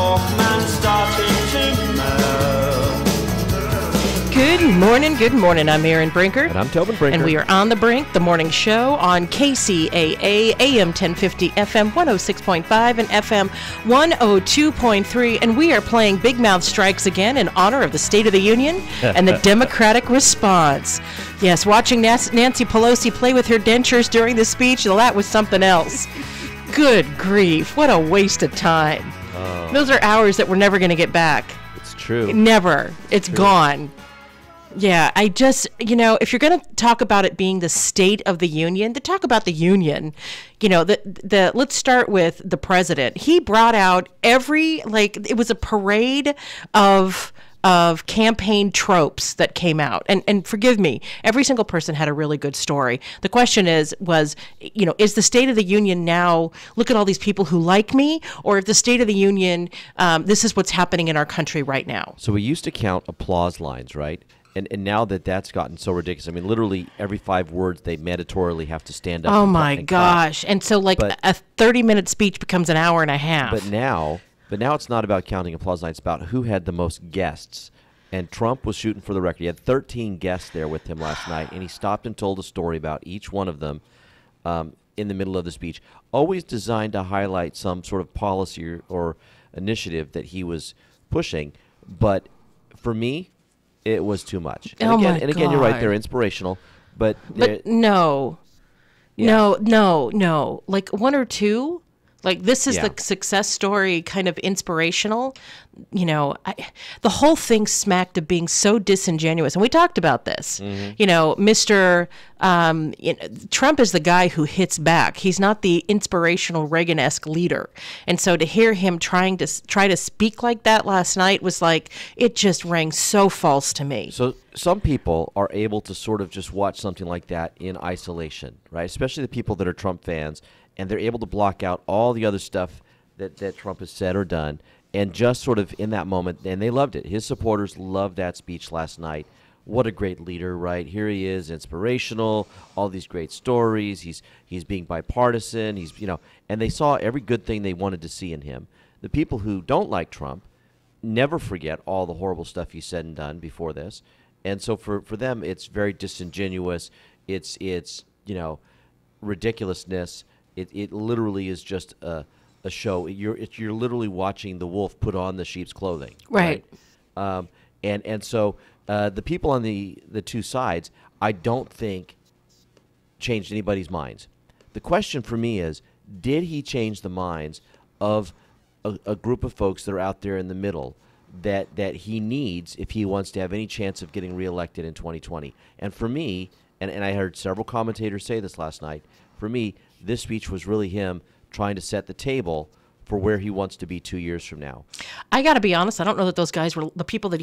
Walkman starting to melt. Good morning. I'm Aaron Brinker. And I'm Tobin Brinker. And we are on The Brink, the morning show on KCAA, AM 1050, FM 106.5, and FM 102.3. And we are playing Big Mouth Strikes again in honor of the State of the Union and the Democratic response. Yes, watching Nancy Pelosi play with her dentures during the speech, that was something else. Good grief. What a waste of time. Those are hours that we're never going to get back. It's true. Never. It's gone. Yeah, I just, if you're going to talk about it being the State of the Union, to talk about the Union, let's start with the president. He brought out it was a parade of campaign tropes that came out. And forgive me, every single person had a really good story. The question is the State of the Union now, look at all these people who like me, or if the State of the Union, this is what's happening in our country right now? So we used to count applause lines, right? And now that's gotten so ridiculous. I mean, literally every 5 words they mandatorily have to stand up. Oh my gosh. And so a 30-minute speech becomes an hour and a half. But now it's not about counting applause lines. It's about who had the most guests. And Trump was shooting for the record. He had 13 guests there with him last night, and he stopped and told a story about each one of them in the middle of the speech, always designed to highlight some sort of policy or initiative that he was pushing. But for me, it was too much. And again, you're right, they're inspirational, but no. Yeah. No. Like one or two, this is the success story, kind of inspirational. The whole thing smacked of being so disingenuous. And we talked about this. Mr. Trump is the guy who hits back. He's not the inspirational Reagan-esque leader. And so to hear him try to speak like that last night was it just rang so false to me. So some people are able to sort of just watch something like that in isolation, right? Especially the people that are Trump fans, and they're able to block out all the other stuff that Trump has said or done, and just sort of in that moment, and they loved it. His supporters loved that speech last night. What a great leader, right? Here he is, inspirational, all these great stories. He's being bipartisan. And they saw every good thing they wanted to see in him. The people who don't like Trump never forget all the horrible stuff he said and done before this. And so for them, it's very disingenuous. It's ridiculousness. It literally is just a show. You're literally watching the wolf put on the sheep's clothing, right? And so the people on the two sides, I don't think changed anybody's minds. The question for me is, did he change the minds of a group of folks that are out there in the middle that he needs if he wants to have any chance of getting reelected in 2020? And for me, and I heard several commentators say this last night, for me, this speech was really him trying to set the table for where he wants to be 2 years from now. I got to be honest. I don't know that those guys were the people that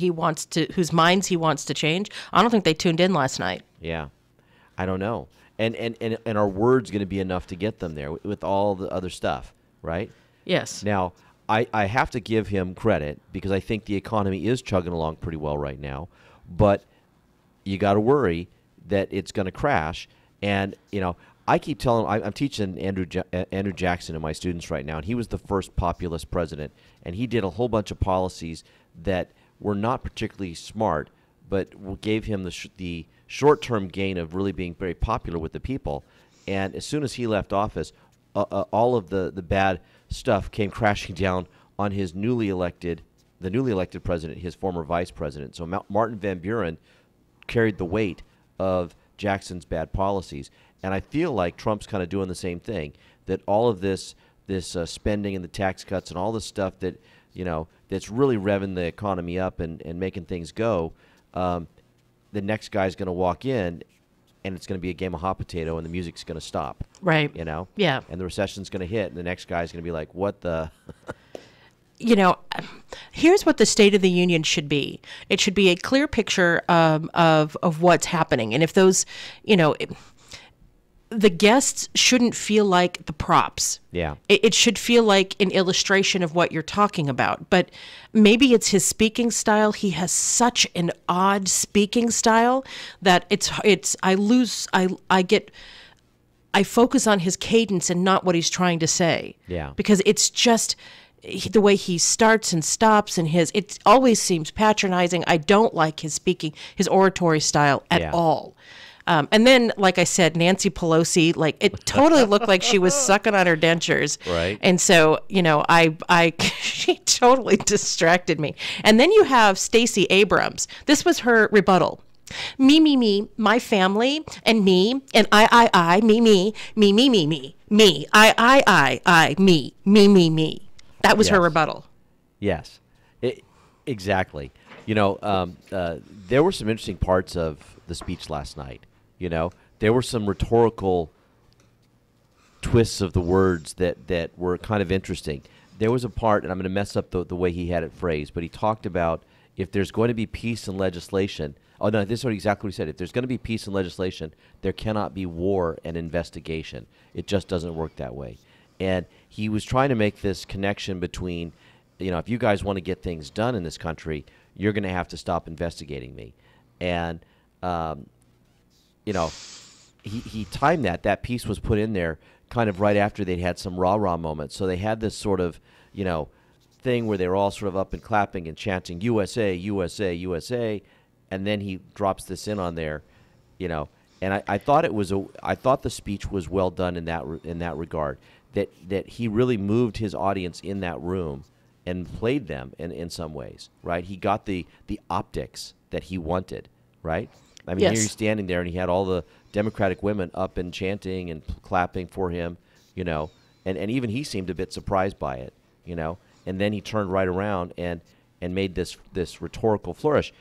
whose minds he wants to change. I don't think they tuned in last night. Yeah, I don't know. And our words going to be enough to get them there with all the other stuff, right? Yes. Now, I have to give him credit because I think the economy is chugging along pretty well right now, but you got to worry that it's going to crash. And I keep telling I'm teaching Andrew Jackson and my students right now, and he was the first populist president, and he did a whole bunch of policies that were not particularly smart, but gave him the short-term gain of really being very popular with the people. And as soon as he left office, all of the bad stuff came crashing down on the newly elected president, his former vice president. So Martin Van Buren carried the weight of Jackson's bad policies. And I feel like Trump's kind of doing the same thing, that all of this spending and the tax cuts and all this stuff that, that's really revving the economy up and making things go, the next guy's going to walk in and it's going to be a game of hot potato and the music's going to stop. Right. Yeah. And the recession's going to hit and the next guy's going to be like, what the... Here's what the State of the Union should be. It should be a clear picture of what's happening. And if those, the guests shouldn't feel like the props. Yeah. It should feel like an illustration of what you're talking about. But maybe it's his speaking style. He has such an odd speaking style that I focus on his cadence and not what he's trying to say. Yeah. Because it's just, the way he starts and stops, and it always seems patronizing. I don't like his oratory style at all. And then, like I said, Nancy Pelosi, like it totally looked like she was sucking on her dentures. Right. And so, she totally distracted me. And then you have Stacey Abrams. This was her rebuttal. Me, my family, and me, and I, me, I, me. That was her rebuttal. Yes, exactly. There were some interesting parts of the speech last night. There were some rhetorical twists of the words that were kind of interesting. There was a part, and I'm going to mess up the way he had it phrased, but he talked about if there's going to be peace and legislation. Oh, no, this is exactly what he said. If there's going to be peace and legislation, there cannot be war and investigation. It just doesn't work that way. And he was trying to make this connection between, if you guys want to get things done in this country, you're going to have to stop investigating me. And, he timed that. That piece was put in there kind of right after they'd had some rah-rah moments. So they had this sort of, thing where they were all sort of up and clapping and chanting, USA, USA, USA. And then he drops this in on there, and I thought I thought the speech was well done in that regard. That he really moved his audience in that room and played them in some ways, right? He got the optics that he wanted, right? I mean, yes. Here he's standing there, and he had all the Democratic women up and chanting and clapping for him, and even he seemed a bit surprised by it, and then he turned right around and made this rhetorical flourish.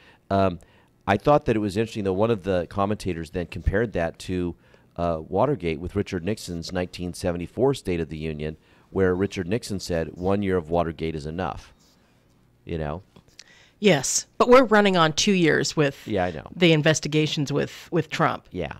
I thought that it was interesting, though. One of the commentators then compared that to Watergate with Richard Nixon's 1974 State of the Union, where Richard Nixon said 1 year of Watergate is enough. Yes, but we're running on 2 years with I know. The investigations with Trump. Yeah.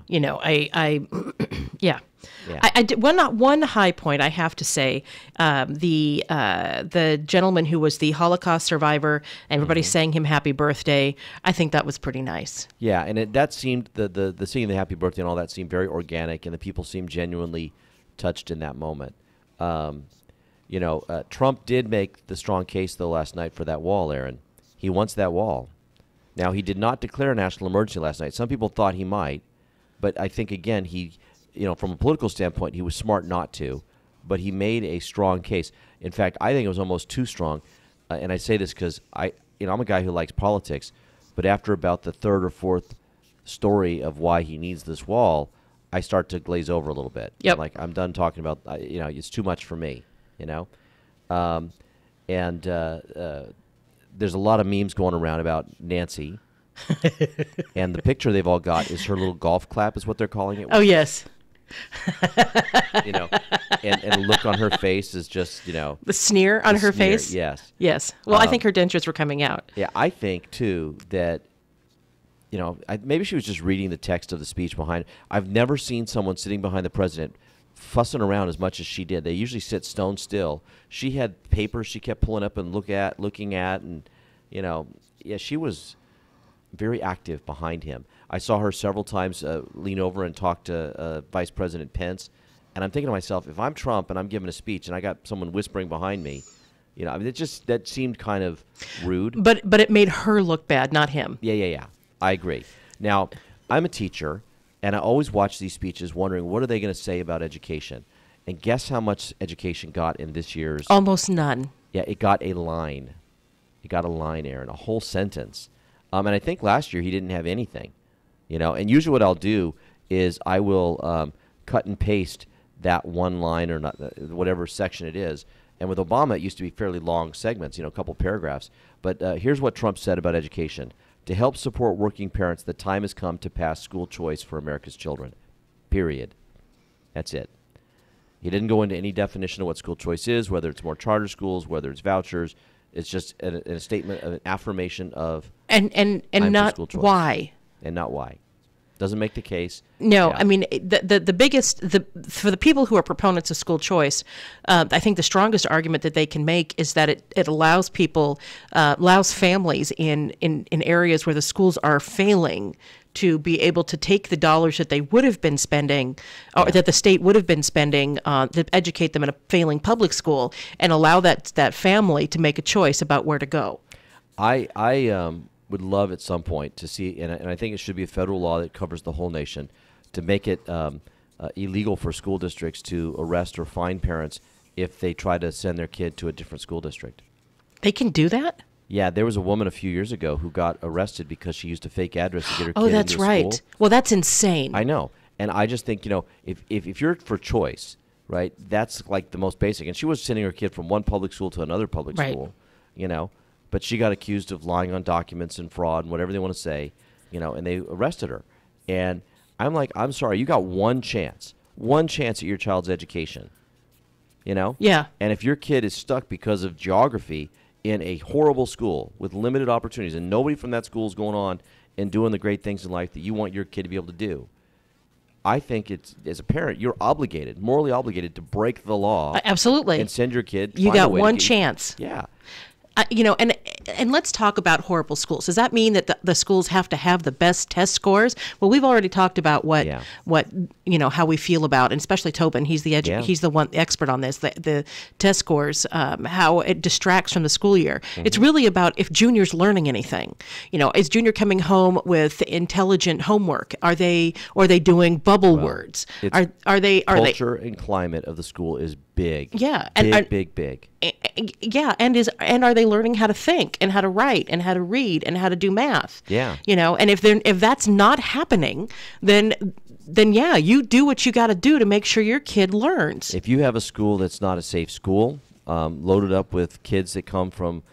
Yeah. I did, one high point I have to say, the gentleman who was the Holocaust survivor and everybody sang him happy birthday. I think that was pretty nice. Yeah, and that seemed the singing the happy birthday and all that seemed very organic, and the people seemed genuinely touched in that moment. Trump did make the strong case though last night for that wall, Aaron. He wants that wall. Now, he did not declare a national emergency last night. Some people thought he might, but I think again he. From a political standpoint, he was smart not to, but he made a strong case. In fact, I think it was almost too strong, and I say this because I'm a guy who likes politics, but after about the third or fourth story of why he needs this wall, I start to glaze over a little bit. Yep. I'm done talking about, it's too much for me, and there's a lot of memes going around about Nancy, and the picture they've all got is her little golf clap is what they're calling it. Oh, yes. And the look on her face is just, the sneer on her sneer, face. Yes. Well, I think her dentures were coming out. Yeah, I think too that, maybe she was just reading the text of the speech behind. I've never seen someone sitting behind the president fussing around as much as she did. They usually sit stone still. She had papers she kept pulling up and looking at, and she was very active behind him. I saw her several times lean over and talk to Vice President Pence, and I'm thinking to myself, if I'm Trump and I'm giving a speech and I got someone whispering behind me, that seemed kind of rude. But it made her look bad, not him. Yeah. I agree. Now, I'm a teacher, and I always watch these speeches wondering what are they going to say about education. And guess how much education got in this year's? Almost none. Yeah, it got a line. It got a line, Aaron, a whole sentence. And I think last year he didn't have anything. And usually what I'll do is I will cut and paste that one line or not, whatever section it is. And with Obama, it used to be fairly long segments, a couple paragraphs. But here's what Trump said about education. To help support working parents, the time has come to pass school choice for America's children. Period. That's it. He didn't go into any definition of what school choice is, whether it's more charter schools, whether it's vouchers. It's just a statement of an affirmation of and not why. And not why. Doesn't make the case. No, Yeah. I mean the biggest for the people who are proponents of school choice, I think the strongest argument that they can make is that it allows people, allows families in areas where the schools are failing to be able to take the dollars that they would have been spending, or that the state would have been spending to educate them in a failing public school, and allow that family to make a choice about where to go. I would love at some point to see, and I think it should be a federal law that covers the whole nation, to make it illegal for school districts to arrest or fine parents if they try to send their kid to a different school district. They can do that? Yeah, there was a woman a few years ago who got arrested because she used a fake address to get her Oh, kid that's into a right. school. Well, that's insane. I know. And I just think, if you're for choice, right, that's like the most basic. And she was sending her kid from one public school to another public Right. school, but she got accused of lying on documents and fraud and whatever they want to say, and they arrested her. And I'm like, I'm sorry, you got one chance at your child's education, Yeah. And if your kid is stuck because of geography in a horrible school with limited opportunities and nobody from that school is going on and doing the great things in life that you want your kid to be able to do, I think it's, as a parent, you're obligated, morally obligated, to break the law. Absolutely. And send your kid. You find a got way to one get- chance. Yeah. And let's talk about horrible schools. Does that mean that the schools have to have the best test scores? Well, we've already talked about what how we feel about, and especially Tobin. He's the he's the expert on this. The test scores, how it distracts from the school year. Mm-hmm. It's really about if Junior's learning anything. Is Junior coming home with intelligent homework? Are they doing bubble words? Are they Culture and climate of the school is big. Yeah, big. Yeah, and are they learning how to think and how to write and how to read and how to do math? Yeah. And if that's not happening, then yeah, you do what you got to do to make sure your kid learns. If you have a school that's not a safe school, loaded up with kids that come from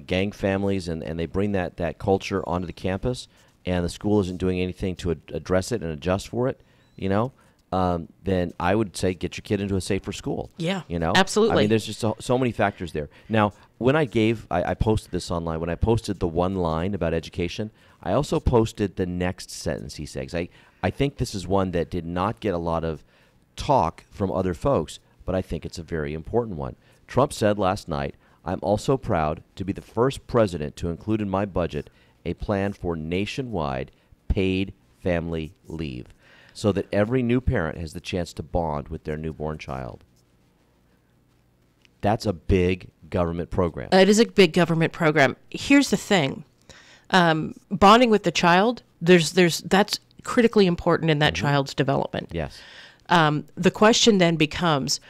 gang families, and they bring that culture onto the campus, and the school isn't doing anything to address it and adjust for it, then I would say get your kid into a safer school. Yeah, I absolutely. mean, there's just so many factors there. Now, when I posted this online, when I posted the one line about education, I also posted the next sentence he says. I think this is one that did not get a lot of talk from other folks, but I think it's a very important one. Trump said last night, "I'm also proud to be the first president to include in my budget a plan for nationwide paid family leave, so that every new parent has the chance to bond with their newborn child." That's a big government program. It is a big government program. Here's the thing. Bonding with the child, that's critically important in that child's development. Yes. The question then becomes,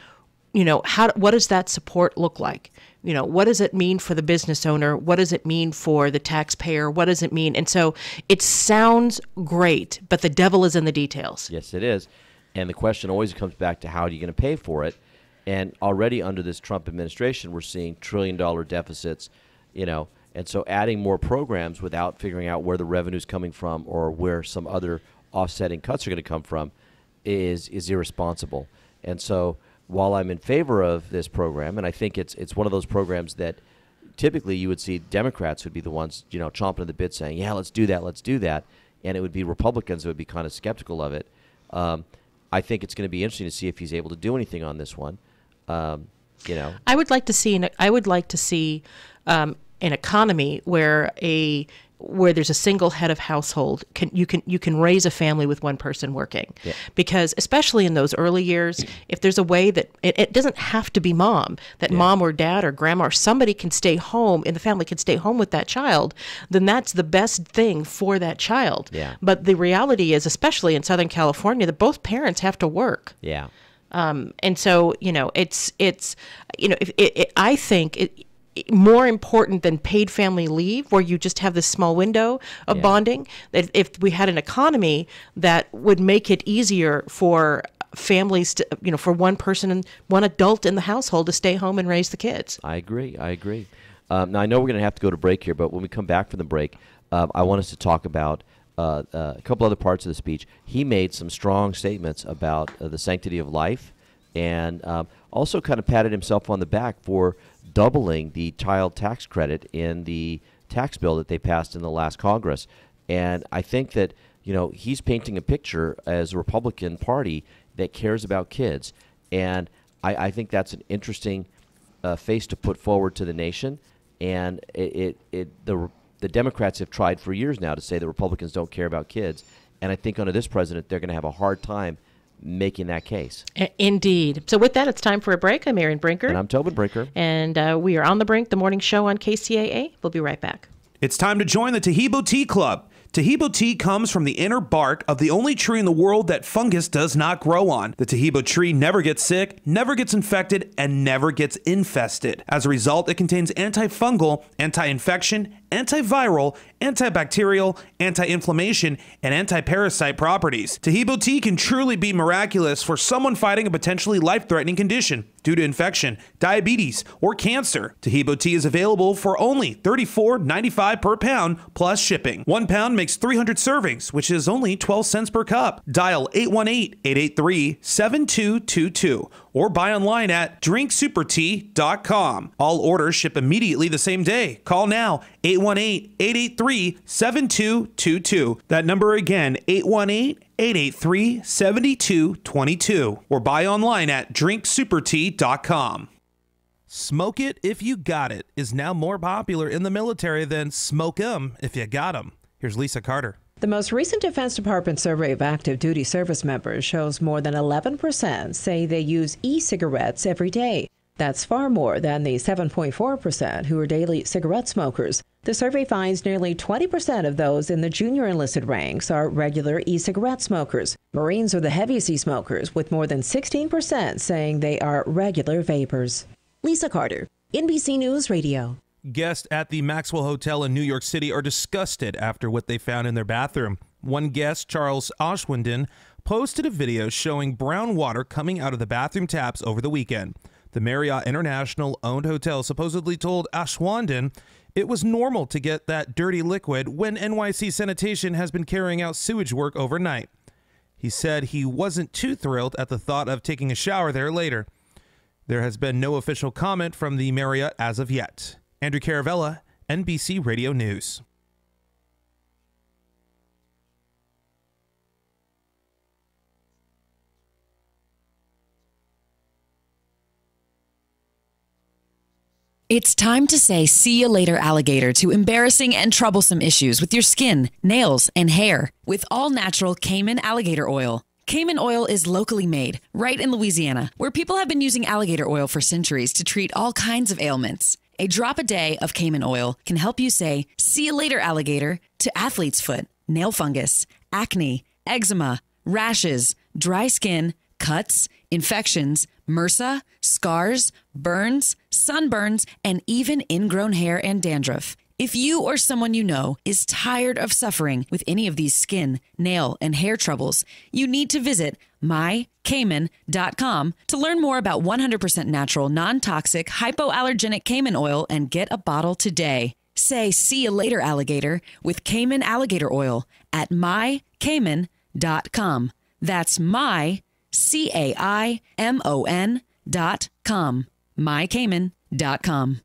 what does that support look like? What does it mean for the business owner? What does it mean for the taxpayer? What does it mean? And so it sounds great, but the devil is in the details. Yes, it is. And the question always comes back to how are you going to pay for it? And already under this Trump administration, we're seeing trillion-dollar deficits, and so adding more programs without figuring out where the revenue is coming from or where some other offsetting cuts are going to come from is irresponsible. And so while I'm in favor of this program, and I think it's one of those programs that typically you would see Democrats would be the ones, chomping at the bit saying, yeah, let's do that. And it would be Republicans that would be kind of skeptical of it. I think it's going to be interesting to see if he's able to do anything on this one. I would like to see an economy where there's a single head of household. You can raise a family with one person working, because especially in those early years, if there's a way that it doesn't have to be mom, that mom or dad or grandma or somebody can stay home and the family can stay home with that child, then that's the best thing for that child. Yeah. But the reality is, especially in Southern California, that both parents have to work. Yeah. And so, I think more important than paid family leave, where you just have this small window of bonding, that if we had an economy that would make it easier for families to, for one person and one adult in the household to stay home and raise the kids. I agree. Now, I know we're going to have to go to break here, but when we come back from the break, I want us to talk about a couple other parts of the speech. He made some strong statements about the sanctity of life, and also kind of patted himself on the back for doubling the child tax credit in the tax bill that they passed in the last Congress. And I think that, he's painting a picture as a Republican Party that cares about kids. And I think that's an interesting face to put forward to the nation. And the the Democrats have tried for years now to say that Republicans don't care about kids. And I think under this president, they're going to have a hard time making that case. Indeed. So with that, it's time for a break. I'm Erin Brinker. And I'm Tobin Brinker. And we are on the brink, the morning show on KCAA. We'll be right back. It's time to join the Tahibo Tea Club. Tahibo tea comes from the inner bark of the only tree in the world that fungus does not grow on. The Tahibo tree never gets sick, never gets infected, and never gets infested. As a result, it contains antifungal, anti-infection, antiviral, antibacterial, anti-inflammation, and anti-parasite properties. Tahibo tea can truly be miraculous for someone fighting a potentially life-threatening condition due to infection, diabetes, or cancer. Tahibo tea is available for only $34.95 per pound plus shipping. 1 pound makes 300 servings, which is only 12 cents per cup. Dial 818-883-7222 or buy online at drinksupertea.com. All orders ship immediately the same day. Call now, 818-883-7222. That number again, 818-883-7222. Or buy online at drinksupertea.com. Smoke it if you got it is now more popular in the military than smoke 'em if you got 'em. Here's Lisa Carter. The most recent Defense Department survey of active duty service members shows more than 11% say they use e-cigarettes every day. That's far more than the 7.4% who are daily cigarette smokers. The survey finds nearly 20% of those in the junior enlisted ranks are regular e-cigarette smokers. Marines are the heaviest e-smokers, with more than 16% saying they are regular vapors. Lisa Carter, NBC News Radio. Guests at the Maxwell Hotel in New York City are disgusted after what they found in their bathroom. One guest, Charles Oshwinden, posted a video showing brown water coming out of the bathroom taps over the weekend. The Marriott International-owned hotel supposedly told Ashwanden it was normal to get that dirty liquid when NYC Sanitation has been carrying out sewage work overnight. He said he wasn't too thrilled at the thought of taking a shower there later. There has been no official comment from the Marriott as of yet. Andrew Caravella, NBC Radio News. It's time to say see you later, alligator, to embarrassing and troublesome issues with your skin, nails, and hair with all-natural Cayman alligator oil. Cayman oil is locally made, right in Louisiana, where people have been using alligator oil for centuries to treat all kinds of ailments. A drop a day of Cayman oil can help you say, see you later, alligator, to athlete's foot, nail fungus, acne, eczema, rashes, dry skin, cuts, infections, MRSA, scars, burns, sunburns, and even ingrown hair and dandruff. If you or someone you know is tired of suffering with any of these skin, nail, and hair troubles, you need to visit mycayman.com to learn more about 100% natural, non-toxic, hypoallergenic Cayman oil and get a bottle today. Say see you later, alligator, with Cayman alligator oil at mycayman.com. That's mycayman.com. mycayman.com.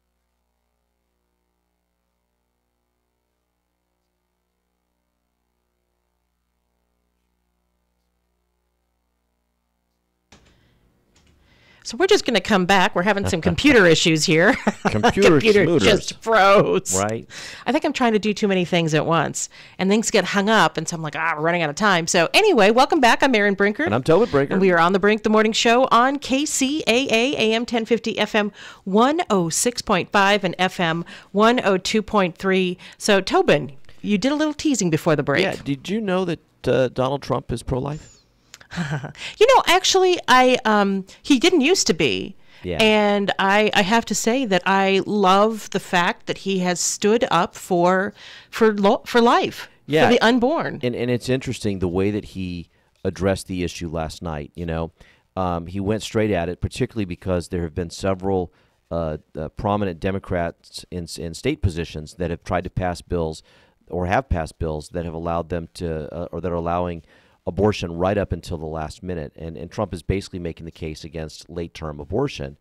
So we're just going to come back. We're having some computer issues here. Computer just froze. Right. I think I'm trying to do too many things at once, and things get hung up, and so I'm like, we're running out of time. So anyway, welcome back. I'm Erin Brinker. And I'm Tobin Brinker. And we are on the Brink, the morning show on KCAA, AM 1050, FM 106.5, and FM 102.3. So Tobin, you did a little teasing before the break. Yeah. Did you know that Donald Trump is pro-life? Actually, he didn't used to be. Yeah. And I have to say that I love the fact that he has stood up for life, Yeah. for the unborn. And it's interesting the way that he addressed the issue last night. He went straight at it, particularly because there have been several prominent Democrats in state positions that have tried to pass bills or have passed bills that have allowed them to or that are allowing abortion right up until the last minute. And Trump is basically making the case against late-term abortion.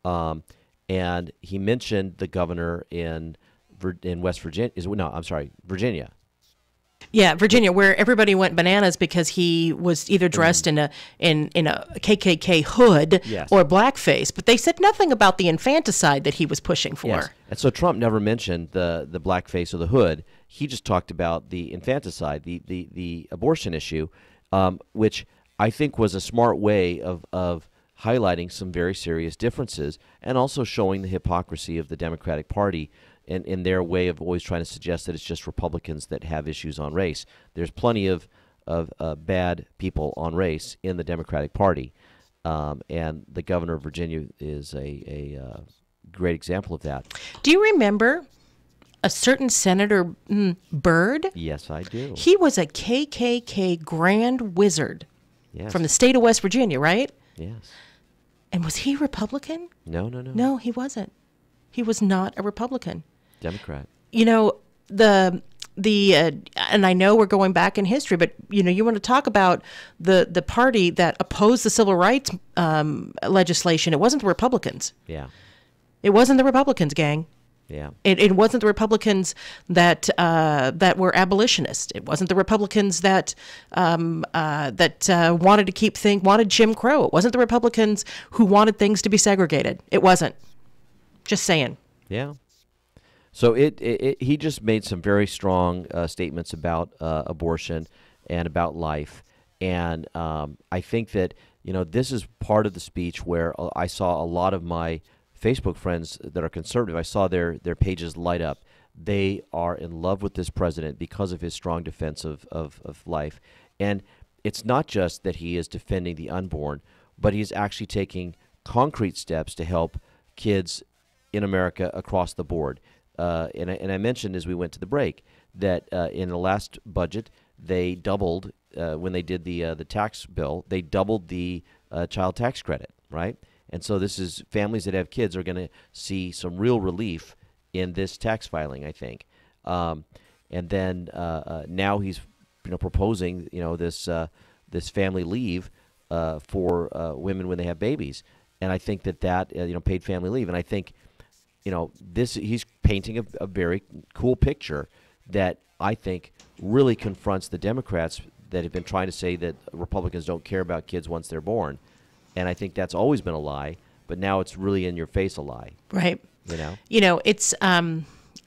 And he mentioned the governor in West Virginia. Virginia. Yeah, Virginia, where everybody went bananas because he was either dressed in a KKK hood Yes. or blackface, but they said nothing about the infanticide that he was pushing for. Yes. And so Trump never mentioned the blackface or the hood. He just talked about the infanticide, the abortion issue, which I think was a smart way of highlighting some very serious differences and also showing the hypocrisy of the Democratic Party in their way of always trying to suggest that it's just Republicans that have issues on race. There's plenty of bad people on race in the Democratic Party, and the governor of Virginia is a great example of that. Do you remember a certain Senator Byrd? Yes, I do. He was a KKK grand wizard Yes. from the state of West Virginia, right? Yes. And was he Republican? No. No, he wasn't. He was not a Republican. Democrat. You know, and I know we're going back in history, but you want to talk about the party that opposed the civil rights legislation. It wasn't the Republicans. Yeah. It wasn't the Republicans, gang. Yeah. It wasn't the Republicans that were abolitionists. It wasn't the Republicans that wanted Jim Crow. It wasn't the Republicans who wanted things to be segregated. It wasn't. Just saying. Yeah. So he just made some very strong statements about abortion and about life, and I think that this is part of the speech where I saw a lot of my Facebook friends that are conservative. I saw their pages light up. They are in love with this president because of his strong defense of life, and it's not just that he is defending the unborn, but he's actually taking concrete steps to help kids in America across the board. And I mentioned as we went to the break that in the last budget they doubled when they did the tax bill. They doubled the child tax credit, right? And so this is families that have kids are going to see some real relief in this tax filing, I think. And then now he's proposing this family leave for women when they have babies, and I think that paid family leave, and I think. He's painting a very cool picture that I think really confronts the Democrats that have been trying to say that Republicans don't care about kids once they're born. And I think that's always been a lie, but now it's really in your face a lie. Right. It's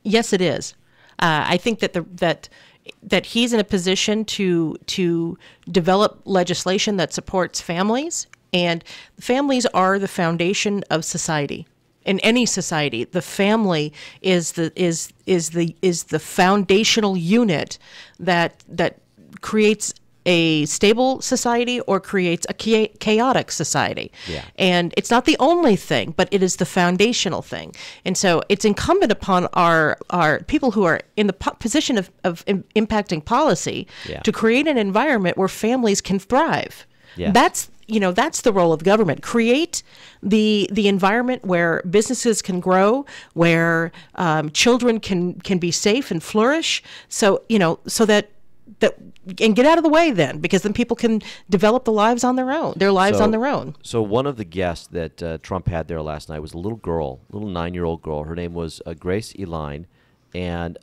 yes, it is. I think that he's in a position to develop legislation that supports families, and families are the foundation of society. In any society, the family is the foundational unit that creates a stable society or creates a chaotic society. Yeah. And it's not the only thing, but it is the foundational thing. And so it's incumbent upon our people who are in the position of impacting policy to create an environment where families can thrive. Yes. That's the role of government. Create the environment where businesses can grow, where children can be safe and flourish. So that and get out of the way then, because then people can develop their lives on their own. So one of the guests that Trump had there last night was a little 9-year-old girl. Her name was Grace Eline, and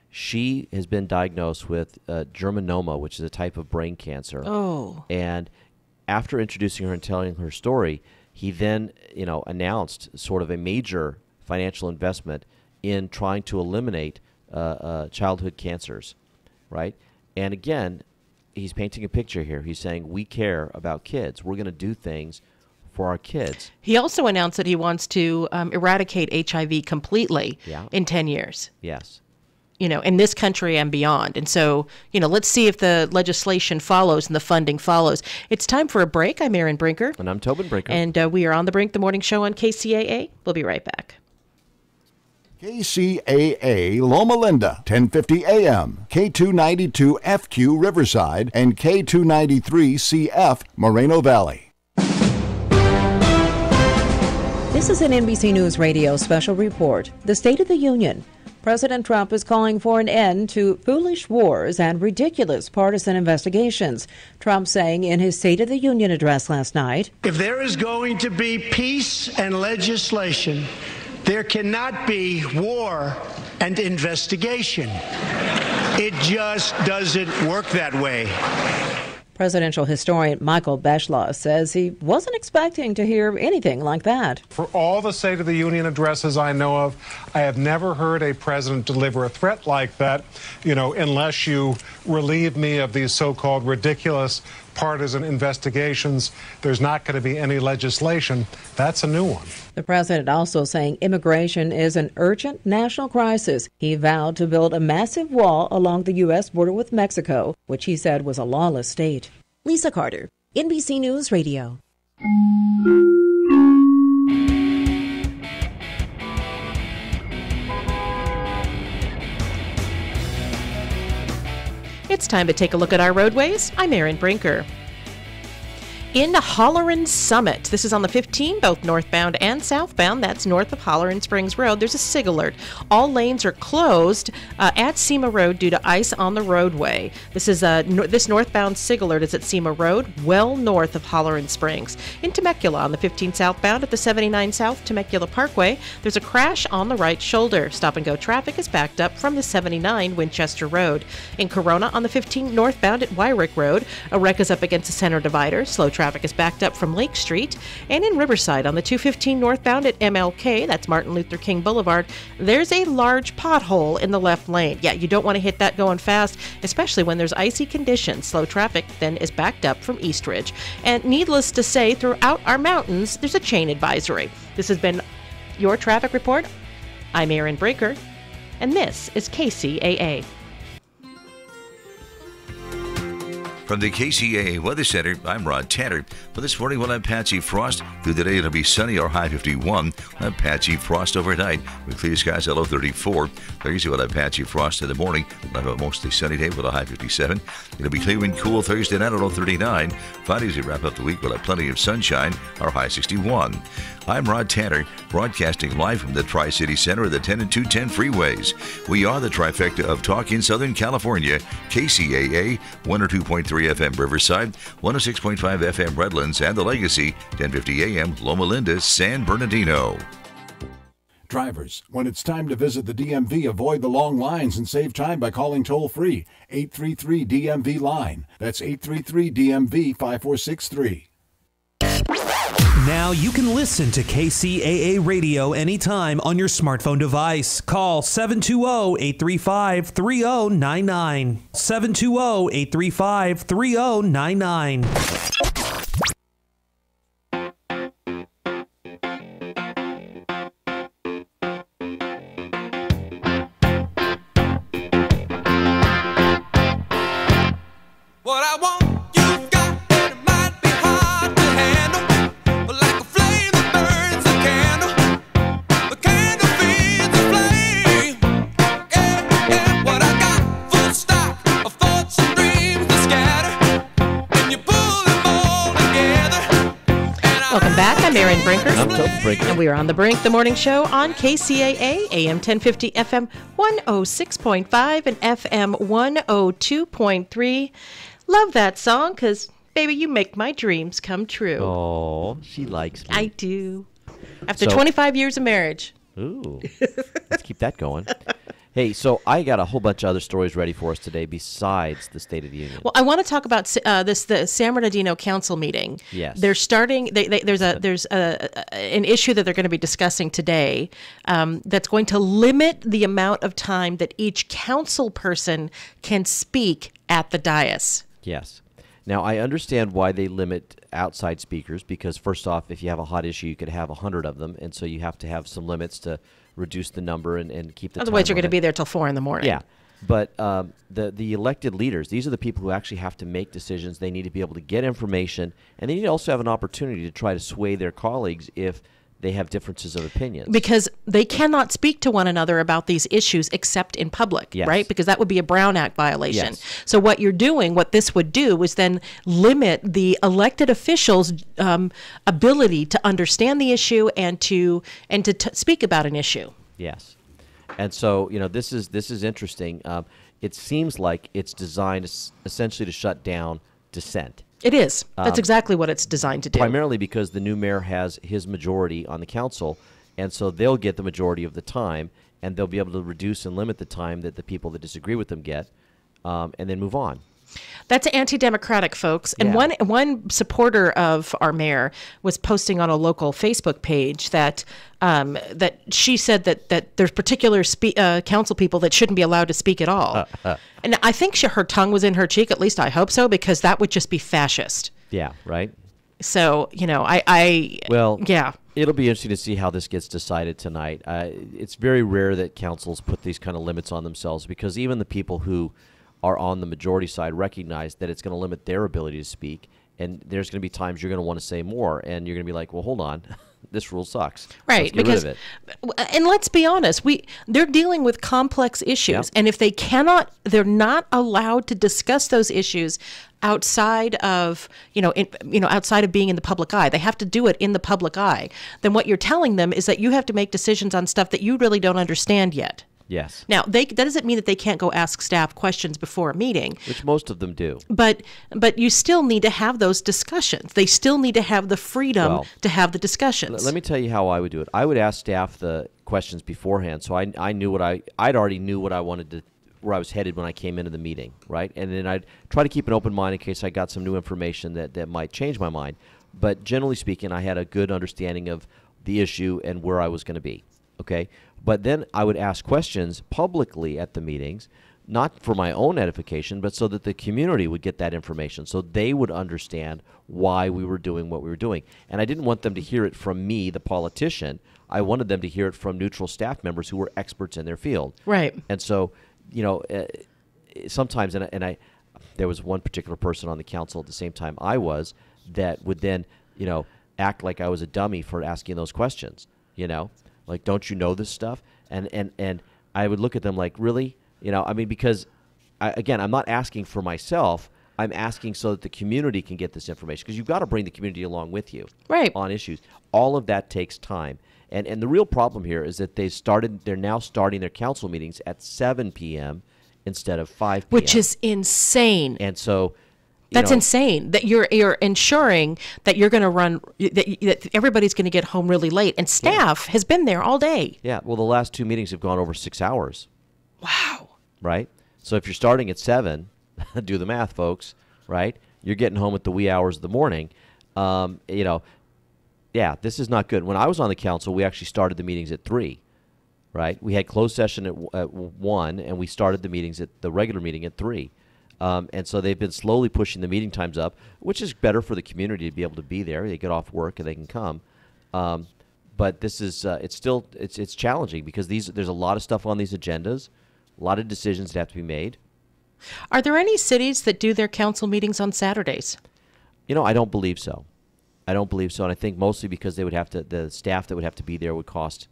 she has been diagnosed with germinoma, which is a type of brain cancer. Oh. And after introducing her and telling her story, he then, announced sort of a major financial investment in trying to eliminate childhood cancers, right? And again, he's painting a picture here. He's saying, we care about kids. We're going to do things for our kids. He also announced that he wants to eradicate HIV completely in 10 years. Yes. In this country and beyond. And so, let's see if the legislation follows and the funding follows. It's time for a break. I'm Erin Brinker. And I'm Tobin Brinker. And we are on The Brink, the morning show on KCAA. We'll be right back. KCAA Loma Linda, 1050 AM, K292 FQ Riverside, and K293 CF Moreno Valley. This is an NBC News Radio special report. The State of the Union. President Trump is calling for an end to foolish wars and ridiculous partisan investigations. Trump saying in his State of the Union address last night, if there is going to be peace and legislation, there cannot be war and investigation. It just doesn't work that way. Presidential historian Michael Beschloss says he wasn't expecting to hear anything like that. For all the State of the Union addresses I know of, I have never heard a president deliver a threat like that, unless you relieve me of these so-called ridiculous partisan investigations. There's not going to be any legislation. That's a new one. The president also saying immigration is an urgent national crisis. He vowed to build a massive wall along the U.S. border with Mexico, which he said was a lawless state. Lisa Carter, NBC News Radio. It's time to take a look at our roadways. I'm Erin Brinker. In Holleran Summit, this is on the 15, both northbound and southbound. That's north of Holleran Springs Road. There's a SIG alert. All lanes are closed at SEMA Road due to ice on the roadway. This is this northbound SIG alert is at SEMA Road, well north of Holleran Springs. In Temecula on the 15 southbound at the 79 South Temecula Parkway, there's a crash on the right shoulder. Stop and go traffic is backed up from the 79 Winchester Road. In Corona on the 15 northbound at Wyrick Road, a wreck is up against the center divider. Slow traffic is backed up from Lake Street. And in Riverside on the 215 northbound at MLK, that's Martin Luther King Boulevard, there's a large pothole in the left lane. Yeah, you don't want to hit that going fast, especially when there's icy conditions. Slow traffic then is backed up from Eastridge. And needless to say, throughout our mountains, there's a chain advisory. This has been your traffic report. I'm Erin Brinker, and this is KCAA. From the KCAA Weather Center, I'm Rod Tanner. For this morning, we'll have patchy frost. Through the day, it'll be sunny or high 51. We'll have patchy frost overnight with clear skies at low 34. Thursday, we'll have patchy frost in the morning. We'll have a mostly sunny day with a high 57. It'll be clear and cool Thursday night at low 39. Friday, as we wrap up the week, we'll have plenty of sunshine, our high 61. I'm Rod Tanner, broadcasting live from the Tri-City Center of the 10 and 210 freeways. We are the trifecta of talk in Southern California. KCAA, 102.3 FM Riverside, 106.5 FM Redlands, and the Legacy, 1050 AM Loma Linda, San Bernardino. Drivers, when it's time to visit the DMV, avoid the long lines and save time by calling toll-free 833-DMV-LINE. That's 833-DMV-5463. Now you can listen to KCAA Radio anytime on your smartphone device. Call 720-835-3099. 720-835-3099. What I want, you've got, and it might be hard to handle. But like a flame that burns a candle, the candle feeds the flame. Yeah, what I got, full stock of thoughts and dreams that scatter. When you pull them all together. Welcome back. I'm Erin Brinker. I'm Toby Brinker. And we are on The Brink, the morning show on KCAA, AM 1050, FM 106.5, and FM 102.3. Love that song because, baby, you make my dreams come true. Oh, she likes me. I do. After 25 years of marriage. Ooh, let's keep that going. Hey, so I got a whole bunch of other stories ready for us today besides the State of the Union. Well, I want to talk about the San Bernardino Council meeting. Yes, they're starting. There's an issue that they're going to be discussing today that's going to limit the amount of time that each council person can speak at the dais. Yes. Now, I understand why they limit outside speakers because, first off, if you have a hot issue, you could have 100 of them, and so you have to have some limits to reduce the number and keep the Otherwise, time you're going to limit. be there till 4 a.m. Yeah. But the elected leaders, these are the people who actually have to make decisions. They need to be able to get information, and they need to also have an opportunity to try to sway their colleagues if they have differences of opinions. Because they cannot speak to one another about these issues except in public, Yes. right? Because that would be a Brown Act violation. Yes. So what you're doing, what this would do, is then limit the elected officials' ability to understand the issue and to speak about an issue. Yes. And so, this is interesting. It seems like it's designed essentially to shut down dissent. It is. That's exactly what it's designed to do. Primarily because the new mayor has his majority on the council, And so they'll get the majority of the time, and they'll be able to reduce and limit the time that the people that disagree with them get, and then move on. That's anti-democratic, folks. And Yeah. one supporter of our mayor was posting on a local Facebook page that that she said that there's particular council people that shouldn't be allowed to speak at all. And I think her tongue was in her cheek. At least I hope so, because that would just be fascist. Yeah, right? So, yeah. It'll be interesting to see how this gets decided tonight. It's very rare that councils put these kind of limits on themselves, because even the people who are on the majority side recognize that it's going to limit their ability to speak, and there's going to be times you're going to want to say more, and you're going to be like, well, hold on, this rule sucks. Right, Let's get because rid of it. And let's be honest, they're dealing with complex issues, Yep. and if they're not allowed to discuss those issues outside of outside of being in the public eye. They have to do it in the public eye. Then what you're telling them is that you have to make decisions on stuff that you really don't understand yet. Yes. Now, that doesn't mean that they can't go ask staff questions before a meeting. Which most of them do. But you still need to have those discussions. They still need to have the freedom to have the discussions. Let me tell you how I would do it. I would ask staff the questions beforehand, so I knew I'd already knew what I wanted to, where I was headed when I came into the meeting, right? And then I'd try to keep an open mind in case I got some new information that might change my mind. But generally speaking, I had a good understanding of the issue and where I was going to be, okay? But then I would ask questions publicly at the meetings, not for my own edification, but so that the community would get that information, so they would understand why we were doing what we were doing. And I didn't want them to hear it from me, the politician. I wanted them to hear it from neutral staff members who were experts in their field. Right. And so, sometimes, and I, there was one particular person on the council at the same time I was, that would then, act like I was a dummy for asking those questions, Like, don't you know this stuff? And I would look at them like, really? Because, I'm not asking for myself. I'm asking so that the community can get this information, because you've got to bring the community along with you on issues. All of that takes time. And the real problem here is that they're now starting their council meetings at 7 p.m. instead of 5 p.m. Which is insane. And so... That's insane that you're ensuring that you're going to run, that everybody's going to get home really late, and staff has been there all day. Yeah, well, the last two meetings have gone over 6 hours. Wow. Right? So if you're starting at 7, do the math, folks, right? You're getting home at the wee hours of the morning. Yeah, this is not good. When I was on the council, we actually started the meetings at 3, right? We had closed session at 1, and we started the meetings at the regular meeting at 3. And so they've been slowly pushing the meeting times up, which is better for the community to be able to be there. They get off work and they can come. But this is it's challenging, because there's a lot of stuff on these agendas, a lot of decisions that have to be made. Are there any cities that do their council meetings on Saturdays? I don't believe so. And I think mostly because the staff that would have to be there would cost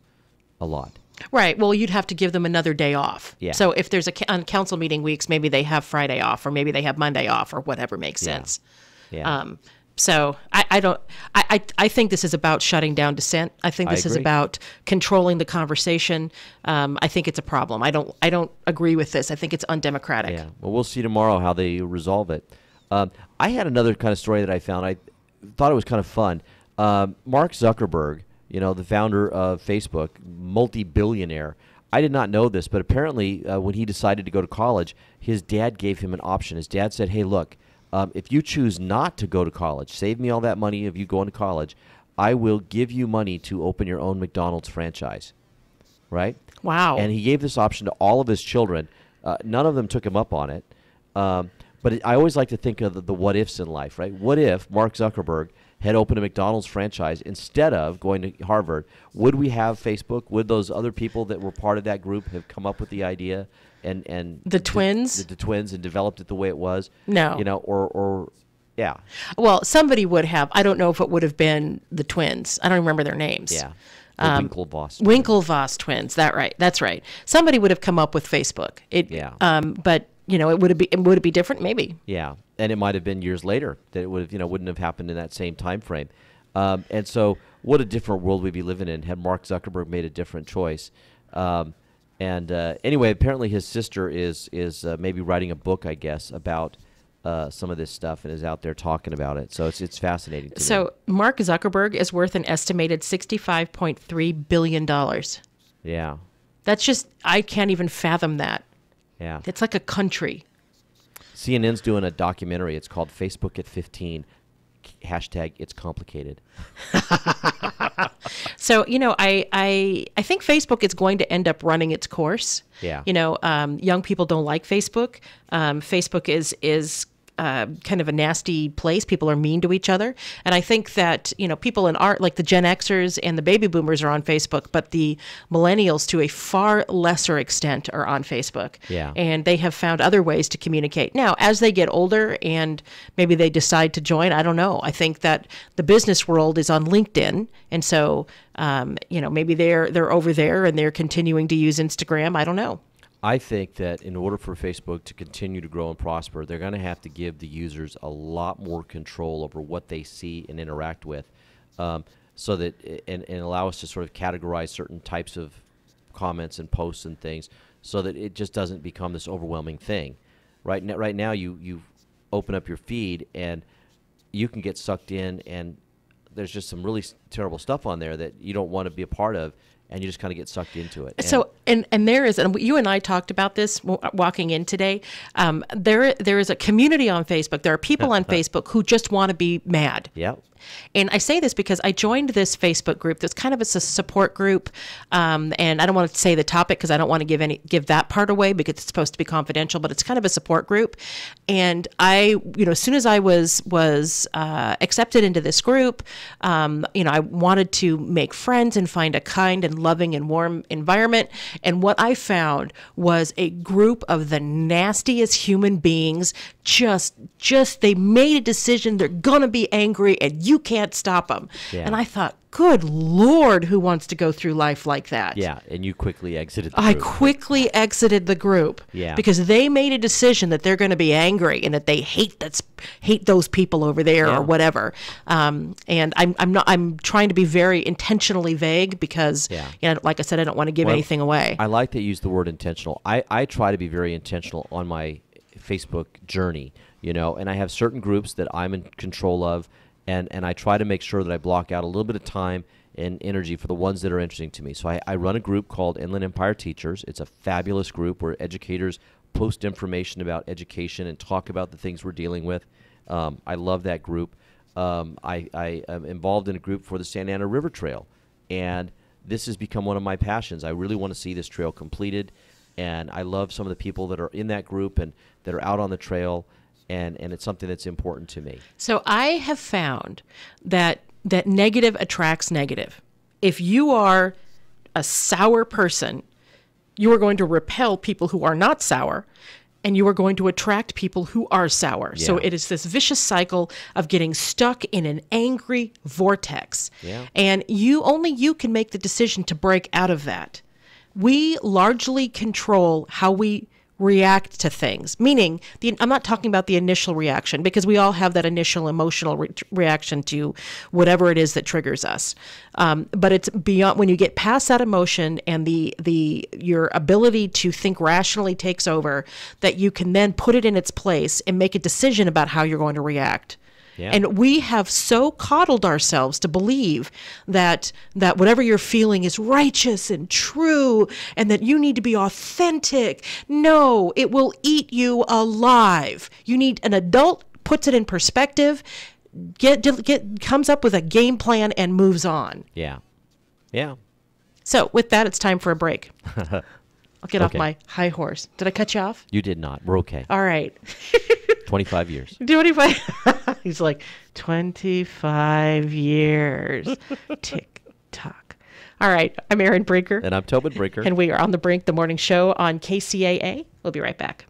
a lot. Right. Well, you'd have to give them another day off. Yeah. So if there's on council meeting weeks, maybe they have Friday off, or maybe they have Monday off, or whatever makes sense. Yeah. So I think this is about shutting down dissent. I think this is agree. about controlling the conversation. I think it's a problem. I don't agree with this. I think it's undemocratic. Yeah. Well, we'll see tomorrow how they resolve it. I had another kind of story that I found. I thought it was kind of fun. Mark Zuckerberg, the founder of Facebook, multi-billionaire. I did not know this, but apparently when he decided to go to college, his dad gave him an option. His dad said, hey, look, if you choose not to go to college, save me all that money of you going to college, I will give you money to open your own McDonald's franchise. Right? Wow. And he gave this option to all of his children. None of them took him up on it. But I always like to think of the what-ifs in life, right? What if Mark Zuckerberg had opened a McDonald's franchise instead of going to Harvard? Would we have Facebook? Would those other people that were part of that group have come up with the idea and the twins? The twins, and developed it the way it was? No. Or yeah. Well, somebody would have. I don't know if it would have been the twins. I don't remember their names. Yeah. Winklevoss. Winklevoss twins. That's right. Somebody would have come up with Facebook. But it would it be different? Maybe. Yeah, and it might have been years later that it would have wouldn't have happened in that same time frame. And so, what a different world we'd be living in had Mark Zuckerberg made a different choice. Anyway, apparently his sister is maybe writing a book, I guess, about some of this stuff and is out there talking about it. So it's fascinating to me. So Mark Zuckerberg is worth an estimated $65.3 billion. Yeah. That's just, I can't even fathom that. Yeah. It's like a country. CNN's doing a documentary. It's called Facebook at 15. Hashtag it's complicated. So, I think Facebook is going to end up running its course. Yeah. Young people don't like Facebook. Facebook is kind of a nasty place. People are mean to each other. And I think that, people in like the Gen Xers and the baby boomers are on Facebook, but the millennials to a far lesser extent are on Facebook. Yeah. And they have found other ways to communicate. Now, as they get older and maybe they decide to join, I don't know. I think that the business world is on LinkedIn. And so, maybe they're over there and they're continuing to use Instagram. I don't know. I think that in order for Facebook to continue to grow and prosper, they're going to have to give the users a lot more control over what they see and interact with, so that and allow us to sort of categorize certain types of comments and posts and things, so that it just doesn't become this overwhelming thing. Right now, you open up your feed and you can get sucked in, and there's just some really terrible stuff on there that you don't want to be a part of. And you just kind of get sucked into it. So, and there is, and you and I talked about this walking in today. There is a community on Facebook. There are people on Facebook who just want to be mad. Yeah. And I say this because I joined this Facebook group that's kind of a support group, and I don't want to say the topic because I don't want to give that part away because it's supposed to be confidential, but it's kind of a support group. And I, as soon as I was accepted into this group, I wanted to make friends and find a kind and loving and warm environment. And what I found was a group of the nastiest human beings. Just they made a decision. They're gonna be angry, and you can't stop them. Yeah. And I thought, good Lord, who wants to go through life like that? Yeah, and you quickly exited the group. I quickly exited the group. Yeah. Because they made a decision that they're going to be angry and that they hate those people over there or whatever. And I'm trying to be very intentionally vague because, like I said, I don't want to give anything away. I like that you use the word intentional. I try to be very intentional on my Facebook journey, and I have certain groups that I'm in control of. And I try to make sure that I block out a little bit of time and energy for the ones that are interesting to me. So I run a group called Inland Empire Teachers. It's a fabulous group where educators post information about education and talk about the things we're dealing with. I love that group. I am involved in a group for the Santa Ana River Trail, and this has become one of my passions. I really want to see this trail completed, and I love some of the people that are in that group and that are out on the trail. And it's something that's important to me. So I have found that negative attracts negative. If you are a sour person, you are going to repel people who are not sour, and you are going to attract people who are sour. Yeah. So it is this vicious cycle of getting stuck in an angry vortex. Yeah. And only you can make the decision to break out of that. We largely control how we react to things, meaning I'm not talking about the initial reaction because we all have that initial emotional reaction to whatever it is that triggers us. But it's beyond when you get past that emotion and your ability to think rationally takes over, that you can then put it in its place and make a decision about how you're going to react. Yeah. And we have so coddled ourselves to believe that whatever you're feeling is righteous and true and that you need to be authentic. No, it will eat you alive. You need an adult, puts it in perspective, comes up with a game plan and moves on. Yeah. Yeah. So with that, it's time for a break. I'll get off my high horse. Did I cut you off? You did not. We're okay. All right. 25 years. 25. He's like, 25 years. Tick tock. All right. I'm Aaron Brinker. And I'm Tobin Brinker. And we are on The Brink, the morning show on KCAA. We'll be right back.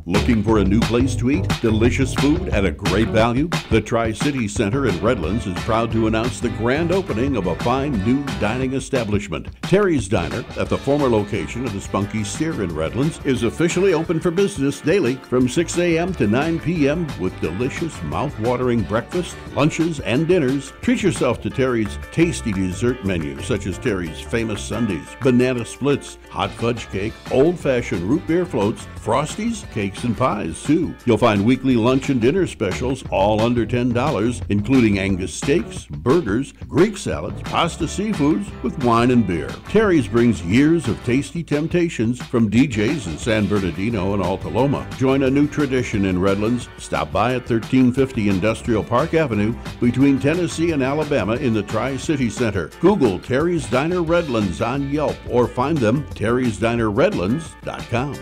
Looking for a new place to eat? Delicious food at a great value? The Tri-City Center in Redlands is proud to announce the grand opening of a fine new dining establishment. Terry's Diner, at the former location of the Spunky Steer in Redlands, is officially open for business daily from 6 a.m. to 9 p.m. with delicious, mouth-watering breakfast, lunches, and dinners. Treat yourself to Terry's tasty dessert menu, such as Terry's famous sundaes, banana splits, hot fudge cake, old-fashioned root beer floats, Frosties, cakes and pies, too. You'll find weekly lunch and dinner specials all under $10, including Angus steaks, burgers, Greek salads, pasta seafoods with wine and beer. Terry's brings years of tasty temptations from DJs in San Bernardino and Alta Loma. Join a new tradition in Redlands. Stop by at 1350 Industrial Park Avenue between Tennessee and Alabama in the Tri-City Center. Google Terry's Diner Redlands on Yelp or find them terrysdinerredlands.com.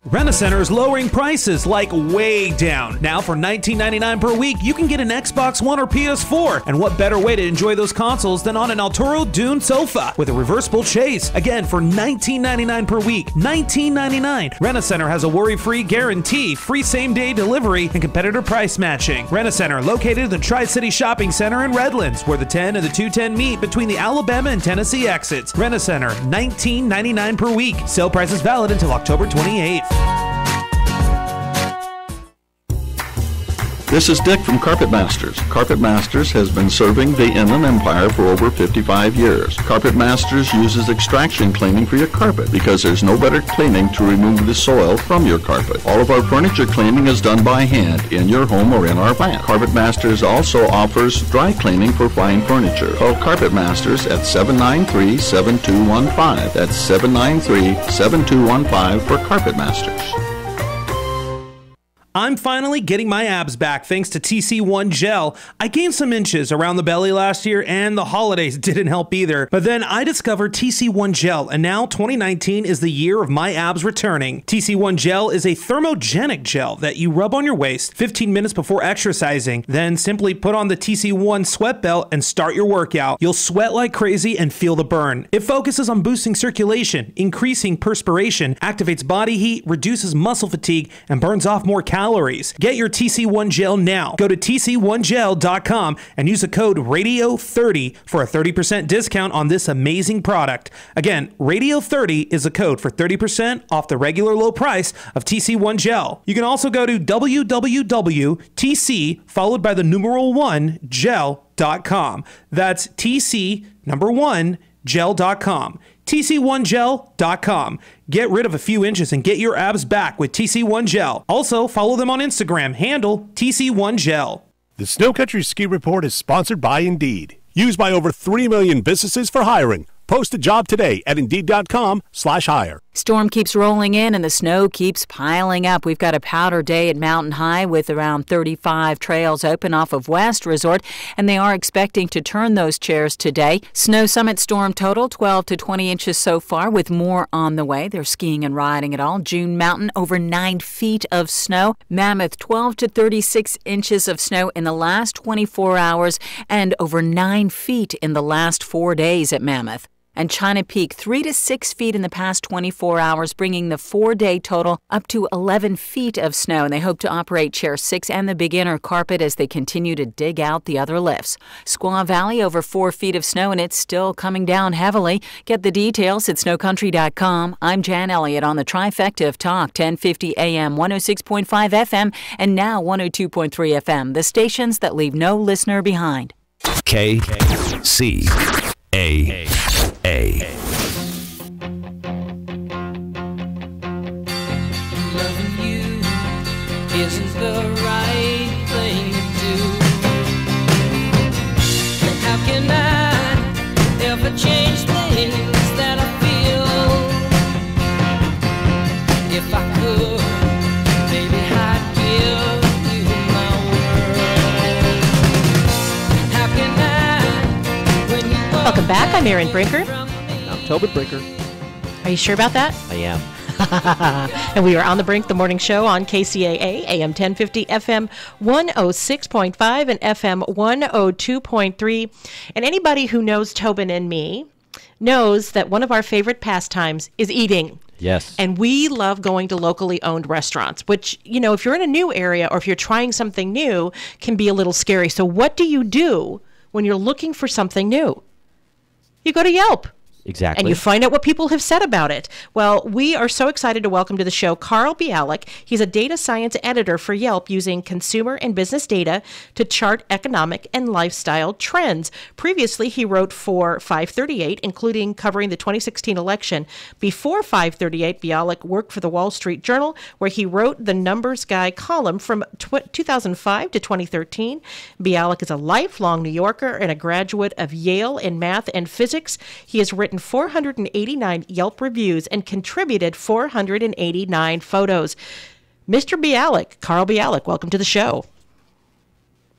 Rent-A-Center is lowering prices like way down. Now for $19.99 per week, you can get an Xbox One or PS4. And what better way to enjoy those consoles than on an Alturo Dune sofa with a reversible chase? Again, for $19.99 per week. $19.99. Rent-A-Center has a worry-free guarantee, free same-day delivery, and competitor price matching. Rent-A-Center, located in the Tri-City Shopping Center in Redlands, where the 10 and the 210 meet between the Alabama and Tennessee exits. Rent-A-Center, $19.99 per week. Sale price is valid until October 28th. This is Dick from Carpet Masters. Carpet Masters has been serving the Inland Empire for over 55 years. Carpet Masters uses extraction cleaning for your carpet because there's no better cleaning to remove the soil from your carpet. All of our furniture cleaning is done by hand in your home or in our plant. Carpet Masters also offers dry cleaning for fine furniture. Call Carpet Masters at 793-7215. That's 793-7215 for Carpet Masters. I'm finally getting my abs back thanks to TC1 Gel. I gained some inches around the belly last year and the holidays didn't help either. But then I discovered TC1 Gel and now 2019 is the year of my abs returning. TC1 Gel is a thermogenic gel that you rub on your waist 15 minutes before exercising. Then simply put on the TC1 sweat belt and start your workout. You'll sweat like crazy and feel the burn. It focuses on boosting circulation, increasing perspiration, activates body heat, reduces muscle fatigue, and burns off more calories. Get your TC1 Gel now. Go to tc1gel.com and use the code RADIO30 for a 30% discount on this amazing product. Again, RADIO30 is the code for 30% off the regular low price of TC1 Gel. You can also go to www.tc followed by the numeral 1 gel.com. That's TC number 1 gel.com. TC1gel.com. Get rid of a few inches and get your abs back with TC1 Gel. Also, follow them on Instagram, handle TC1Gel. The Snow Country Ski Report is sponsored by Indeed. Used by over 3 million businesses for hiring. Post a job today at Indeed.com/hire. Storm keeps rolling in and the snow keeps piling up. We've got a powder day at Mountain High with around 35 trails open off of West Resort, and they are expecting to turn those chairs today. Snow Summit storm total 12 to 20 inches so far, with more on the way. They're skiing and riding it all. June Mountain, over 9 feet of snow. Mammoth, 12 to 36 inches of snow in the last 24 hours and over 9 feet in the last 4 days at Mammoth. And China Peak, 3 to 6 feet in the past 24 hours, bringing the 4-day total up to 11 feet of snow. And they hope to operate Chair 6 and the beginner carpet as they continue to dig out the other lifts. Squaw Valley, over 4 feet of snow, and it's still coming down heavily. Get the details at snowcountry.com. I'm Jan Elliott on the trifecta of talk, 1050 AM, 106.5 FM, and now 102.3 FM, the stations that leave no listener behind. KCAA. Loving you isn't the right thing to do. And how can I ever change things that I feel? If I could, maybe I'd give you my word. How can I, when you Welcome back. I'm Erin Brinker. I'm Tobin Brinker. Are you sure about that? I am. And we are on the Brink, the morning show on KCAA, AM 1050, FM 106.5, and FM 102.3. And anybody who knows Tobin and me knows that one of our favorite pastimes is eating. Yes. And we love going to locally owned restaurants, which, you know, if you're in a new area or if you're trying something new, can be a little scary. So what do you do when you're looking for something new? You go to Yelp. Exactly. And you find out what people have said about it. Well, we are so excited to welcome to the show Carl Bialik. He's a data science editor for Yelp, using consumer and business data to chart economic and lifestyle trends. Previously, he wrote for 538, including covering the 2016 election. Before 538, Bialik worked for the Wall Street Journal, where he wrote the Numbers Guy column from 2005 to 2013. Bialik is a lifelong New Yorker and a graduate of Yale in math and physics. He has written 489 Yelp reviews and contributed 489 photos. Mr. Bialik, Carl Bialik, welcome to the show.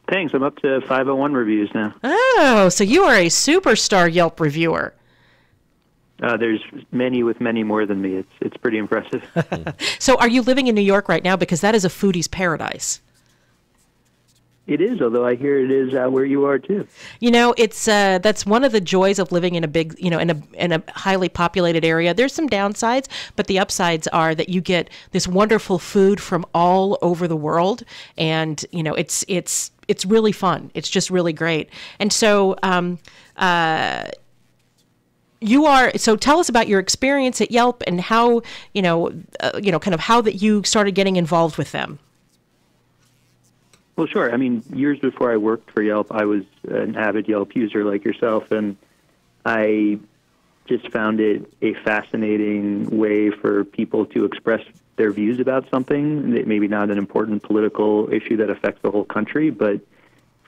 Thanks. I'm up to 501 reviews now. Oh, so you are a superstar Yelp reviewer. There's many with many more than me. It's pretty impressive. So are you living in New York right now? Because that is a foodie's paradise. It is, although I hear it is where you are too. You know, it's that's one of the joys of living in a big, in a highly populated area. There's some downsides, but the upsides are that you get this wonderful food from all over the world, and it's really fun. It's just really great. And so, so tell us about your experience at Yelp and how kind of how that you started getting involved with them. Well, sure. I mean, years before I worked for Yelp, I was an avid Yelp user like yourself, and I just found it a fascinating way for people to express their views about something, maybe not an important political issue that affects the whole country, but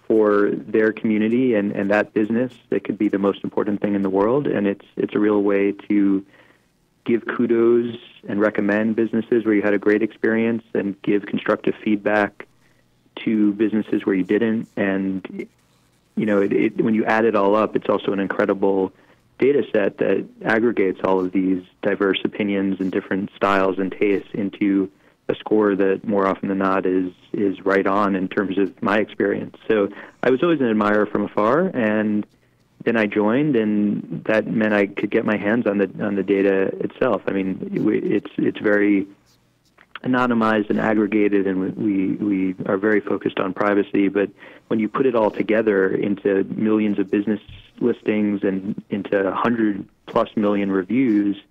for their community and that business, it could be the most important thing in the world, and it's a real way to give kudos and recommend businesses where you had a great experience and give constructive feedback to businesses where you didn't. And, when you add it all up, it's also an incredible data set that aggregates all of these diverse opinions and different styles and tastes into a score that more often than not is right on in terms of my experience. So I was always an admirer from afar, and then I joined, and that meant I could get my hands on the data itself. I mean, it's very anonymized and aggregated, and we are very focused on privacy. But when you put it all together into millions of business listings and into 100+ million reviews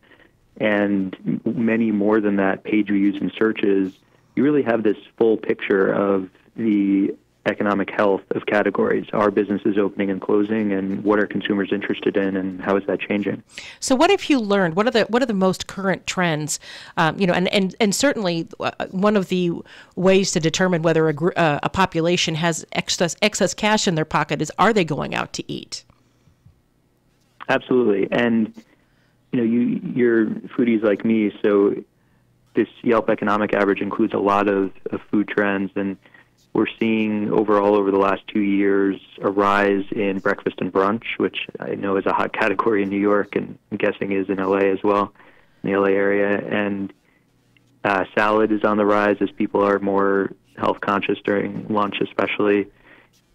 and many more than that page views and searches, you really have this full picture of the economic health of categories. Are businesses opening and closing, and what are consumers interested in, and how is that changing? So what have you learned? What are the most current trends? And certainly one of the ways to determine whether a population has excess cash in their pocket is, are they going out to eat? Absolutely. And you're foodies like me, so this Yelp economic average includes a lot of food trends, and we're seeing overall over the last 2 years a rise in breakfast and brunch, which I know is a hot category in New York, and I'm guessing is in LA as well, in the LA area. And salad is on the rise as people are more health conscious during lunch especially.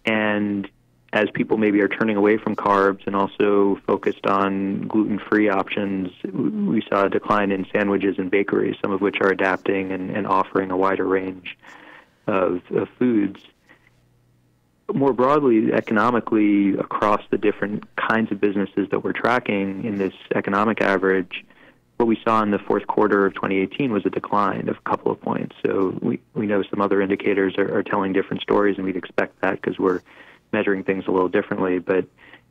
And as people maybe are turning away from carbs and also focused on gluten-free options, we saw a decline in sandwiches and bakeries, some of which are adapting and offering a wider range of foods. More broadly, economically, across the different kinds of businesses that we're tracking in this economic average, what we saw in the fourth quarter of 2018 was a decline of a couple of points. So we know some other indicators are telling different stories, and we'd expect that because we're measuring things a little differently. But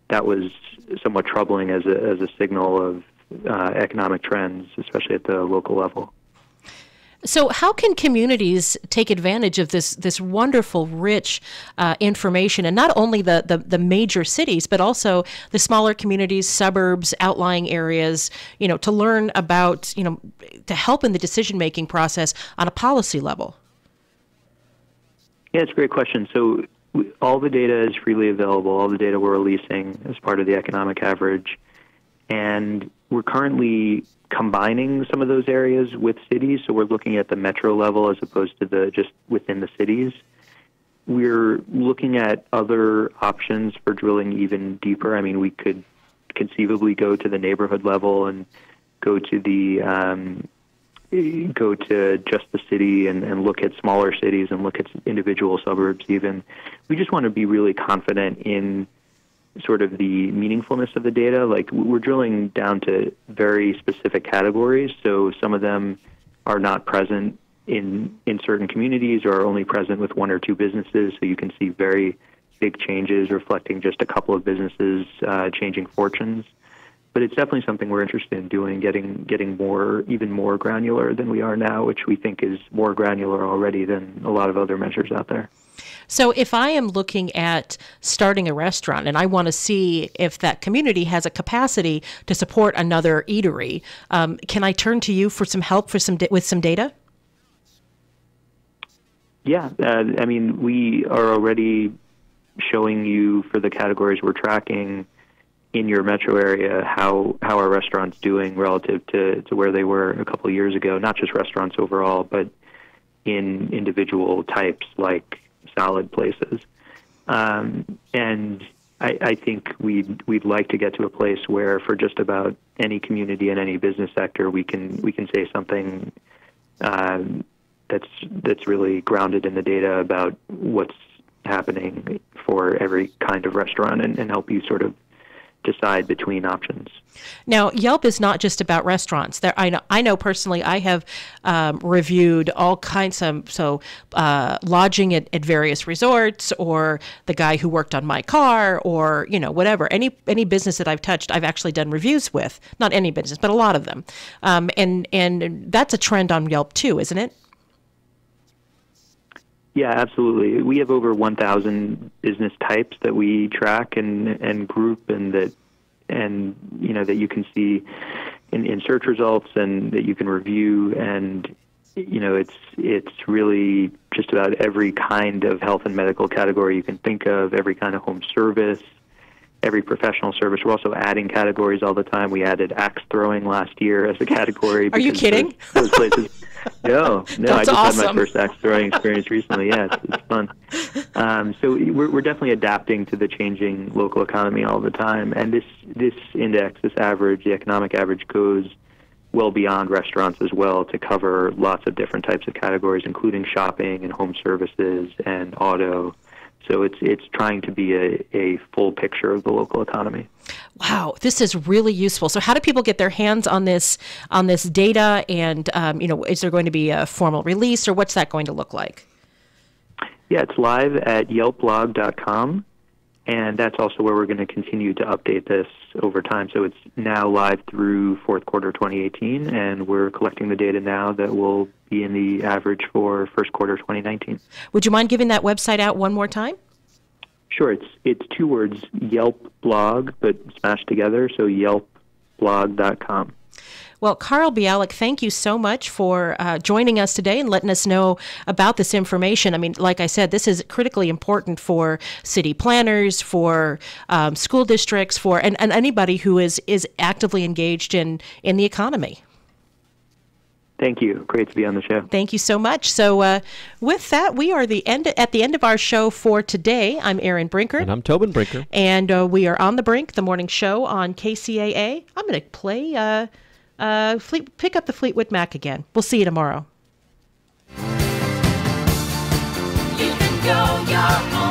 that was somewhat troubling as a signal of economic trends, especially at the local level. So how can communities take advantage of this wonderful, rich information, and not only the major cities, but also the smaller communities, suburbs, outlying areas, to learn about, to help in the decision-making process on a policy level? Yeah, it's a great question. So all the data is freely available, all the data we're releasing as part of the economic average, and we're currently combining some of those areas with cities, so we're looking at the metro level as opposed to just within the cities. We're looking at other options for drilling even deeper. I mean, we could conceivably go to the neighborhood level and go to just the city and look at smaller cities and look at individual suburbs even. We just want to be really confident in sort of the meaningfulness of the data. Like, we're drilling down to very specific categories, so some of them are not present in certain communities or are only present with one or two businesses, so you can see very big changes reflecting just a couple of businesses changing fortunes. But it's definitely something we're interested in doing, getting more, even more granular than we are now, which we think is more granular already than a lot of other measures out there. So if I am looking at starting a restaurant and I want to see if that community has a capacity to support another eatery, can I turn to you for some help with some data? Yeah, I mean, we are already showing you for the categories we're tracking in your metro area how our restaurants doing relative to where they were a couple of years ago, not just restaurants overall, but in individual types like salad places. And I think we'd like to get to a place where for just about any community and any business sector, we can say something that's really grounded in the data about what's happening for every kind of restaurant and help you sort of decide between options. Now, Yelp is not just about restaurants. I know personally, I have reviewed all kinds of lodging at various resorts, or the guy who worked on my car, or whatever. Any business that I've touched, I've actually done reviews with. Not any business, but a lot of them. And that's a trend on Yelp too, isn't it? Yeah, absolutely. We have over 1,000 business types that we track and group, and that you can see in search results and that you can review. And it's really just about every kind of health and medical category you can think of, every kind of home service, every professional service. We're also adding categories all the time. We added axe throwing last year as a category. Are you kidding? Those places. No, I just awesome. had my first axe throwing experience recently. Yeah, it's fun. So we're definitely adapting to the changing local economy all the time. And this index, this average, the economic average, goes well beyond restaurants as well to cover lots of different types of categories, including shopping and home services and auto. So it's trying to be a full picture of the local economy. Wow, this is really useful. So how do people get their hands on this data? And is there going to be a formal release, or what's that going to look like? Yeah, it's live at yelpblog.com, and that's also where we're going to continue to update this over time. So it's now live through fourth quarter 2018, and we're collecting the data now that will be in the average for first quarter 2019. Would you mind giving that website out one more time? Sure. It's two words, Yelp blog, but smashed together, so yelpblog.com. Well, Carl Bialik, thank you so much for joining us today and letting us know about this information. I mean, like I said, this is critically important for city planners, for school districts, and anybody who is actively engaged in the economy. Thank you. Great to be on the show. Thank you so much. So with that, we are at the end of our show for today. I'm Erin Brinker. And I'm Tobin Brinker. And we are on The Brink, the morning show on KCAA. I'm going to play... pick up the Fleetwood Mac again. We'll see you tomorrow. You can go your own